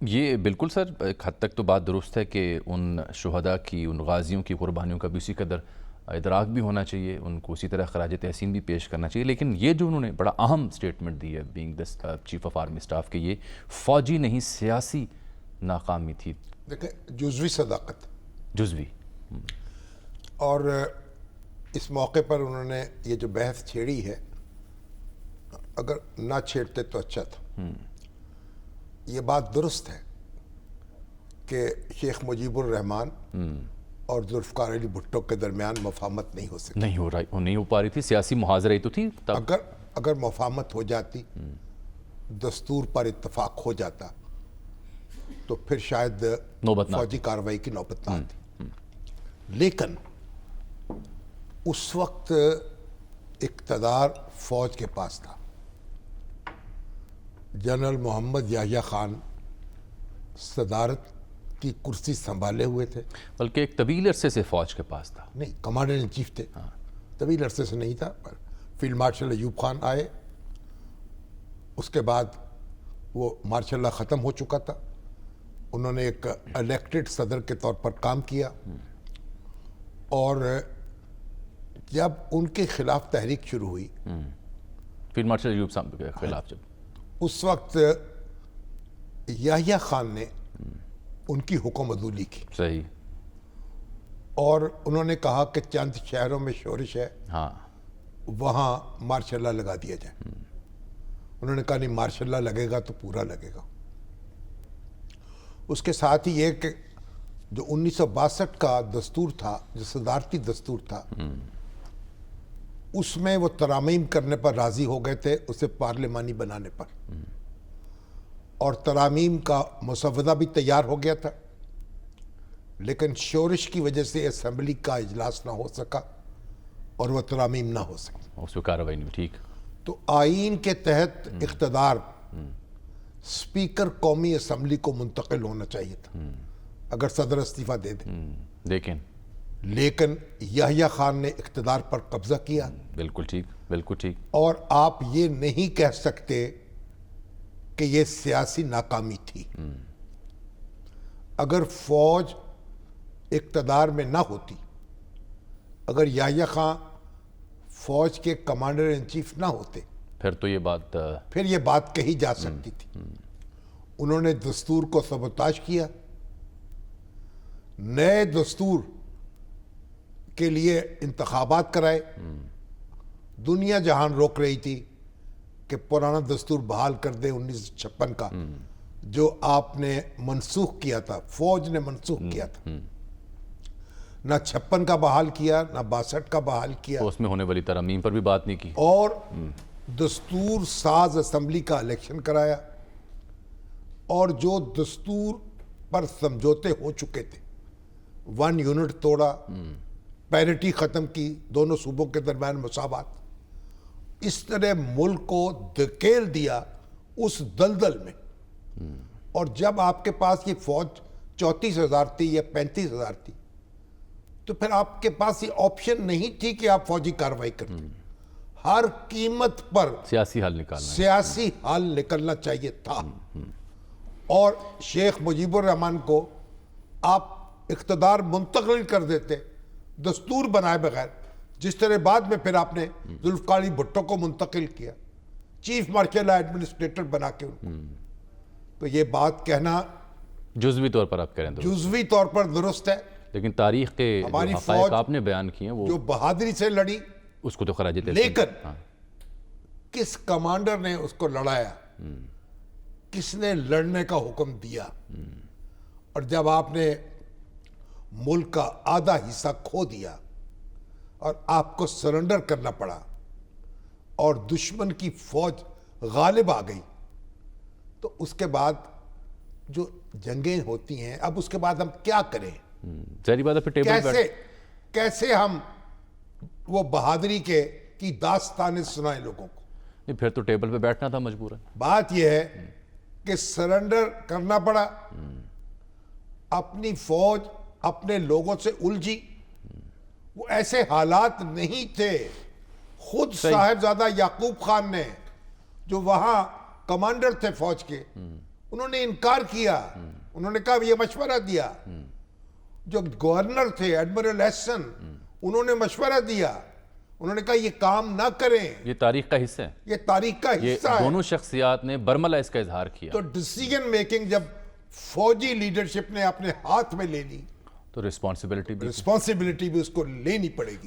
یہ بالکل سر ایک حد تک تو بات درست ہے کہ ان شہداء کی، ان غازیوں کی قربانیوں کا بھی اسی قدر ادراک بھی ہونا چاہیے، ان کو اسی طرح خراج تحسین بھی پیش کرنا چاہیے. لیکن یہ جو انہوں نے بڑا اہم سٹیٹمنٹ دی ہے being the chief of army staff کہ یہ فوجی نہیں سیاسی ناکامی تھی. دیکھیں، جزوی صداقت جزوی. اور اس موقع پر انہوں نے یہ جو بحث چھیڑی ہے، اگر نہ چھیڑتے تو اچھا تھا. یہ بات درست ہے کہ شیخ مجیب الرحمان اور ذوالفقار علی بھٹو کے درمیان مفاہمت نہیں ہو سکی. نہیں ہو پا رہی تھی، سیاسی محاذرہ ہی تو تھی تب. اگر مفاہمت ہو جاتی، دستور پر اتفاق ہو جاتا، تو پھر شاید فوجی کارروائی کی نوبت نہ آتی. لیکن اس وقت اقتدار فوج کے پاس تھا. جنرل محمد یحییٰ خان صدارت کی کرسی سنبھالے ہوئے تھے. بلکہ ایک طویل عرصے سے فوج کے پاس تھا. نہیں، کمانڈر ان چیف تھے. طویل عرصے سے نہیں تھا. فیلڈ مارشل ایوب خان آئے، اس کے بعد وہ مارشل لا ختم ہو چکا تھا. انہوں نے ایک الیکٹڈ صدر کے طور پر کام کیا، اور جب ان کے خلاف تحریک شروع ہوئی، فیلڈ مارشل ایوب صاحب کے خلاف، جب اس وقت یحییٰ خان نے ان کی حکم عدولی کی. صحیح. اور انہوں نے کہا کہ چند شہروں میں شورش ہے، وہاں مارشل لا لگا دیا جائے. انہوں نے کہا نہیں، مارشل لا لگے گا تو پورا لگے گا. اس کے ساتھ ہی یہ کہ جو 1962 کا دستور تھا، جو صدارتی دستور تھا، اس میں وہ ترامیم کرنے پر راضی ہو گئے تھے، اسے پارلیمانی بنانے پر. اور ترامیم کا مسودہ بھی تیار ہو گیا تھا، لیکن شورش کی وجہ سے اسمبلی کا اجلاس نہ ہو سکا اور وہ ترامیم نہ ہو سکی. اس کو کارروائی نہیں. ٹھیک. تو آئین کے تحت اقتدار اسپیکر قومی اسمبلی کو منتقل ہونا چاہیے تھا اگر صدر استعفیٰ دے دے. لیکن یحییٰ خان نے اقتدار پر قبضہ کیا. بالکل ٹھیک، بالکل ٹھیک. اور آپ یہ نہیں کہہ سکتے کہ یہ سیاسی ناکامی تھی. اگر فوج اقتدار میں نہ ہوتی، اگر یحییٰ خان فوج کے کمانڈر ان چیف نہ ہوتے، پھر یہ بات کہی جا سکتی تھی. انہوں نے دستور کو سبوتاژ کیا. نئے دستور کے لیے انتخابات کرائے. دنیا جہان روک رہی تھی کہ پرانا دستور بحال کر دے 1956 کا، جو آپ نے منسوخ کیا تھا، فوج نے منسوخ کیا تھا. نہ 56 کا بحال کیا، نہ 62 کا بحال کیا. اس میں ہونے والی ترامیم پر بھی بات نہیں کی. اور دستور ساز اسمبلی کا الیکشن کرایا، اور جو دستور پر سمجھوتے ہو چکے تھے، 1 یونٹ توڑا، پیرٹی ختم کی، دونوں صوبوں کے درمیان مساوات. اس طرح ملک کو دھکیل دیا اس دلدل میں. اور جب آپ کے پاس یہ فوج 34,000 تھی یا 35,000 تھی، تو پھر آپ کے پاس یہ آپشن نہیں تھی کہ آپ فوجی کارروائی کرتے. ہر قیمت پر سیاسی حل نکلنا چاہیے تھا. اور شیخ مجیب الرحمان کو آپ اقتدار منتقل کر دیتے دستور بنائے بغیر، جس طرح بعد میں پھر آپ نے ذوالفقار علی بھٹو کو منتقل کیا چیف مارشل ایڈمنسٹریٹر بنا کے. تو یہ بات کہنا جزوی طور پر آپ کہہ رہے ہیں، جزوی طور پر درست ہے. لیکن تاریخ کے ہماری حقائق آپ نے بیان کیے ہیں، وہ جو بہادری سے لڑی، اس کو تو خراج تحسین. لیکن کس کمانڈر نے اس کو لڑایا، کس نے لڑنے کا حکم دیا؟ اور جب آپ نے ملک کا آدھا حصہ کھو دیا اور آپ کو سرنڈر کرنا پڑا اور دشمن کی فوج غالب آ گئی، تو اس کے بعد جو جنگیں ہوتی ہیں، اب اس کے بعد ہم کیا کریں؟ ظاہری بات ہے پھر ٹیبل کیسے ہم وہ بہادری کی داستانیں سنائیں لوگوں کو؟ نہیں، پھر تو ٹیبل پہ بیٹھنا تھا مجبور ہے. بات یہ ہے کہ سرنڈر کرنا پڑا، اپنی فوج اپنے لوگوں سے الجھی. وہ ایسے حالات نہیں تھے. خود صاحبزادہ یعقوب خان نے، جو وہاں کمانڈر تھے فوج کے، انہوں نے انکار کیا. انہوں نے کہا یہ مشورہ دیا. جو گورنر تھے ایڈمرل ایسن, انہوں نے مشورہ دیا. انہوں نے کہا یہ کام نہ کریں, یہ تاریخ کا حصہ ہے. یہ تاریخ کا یہ حصہ ہے. دونوں شخصیات نے برملا اس کا اظہار کیا. تو ڈیسیجن میکنگ جب فوجی لیڈرشپ نے اپنے ہاتھ میں لے لی تو رسپانسبلٹی بھی رسپانسبلٹی بھی اس کو لینی پڑے گی.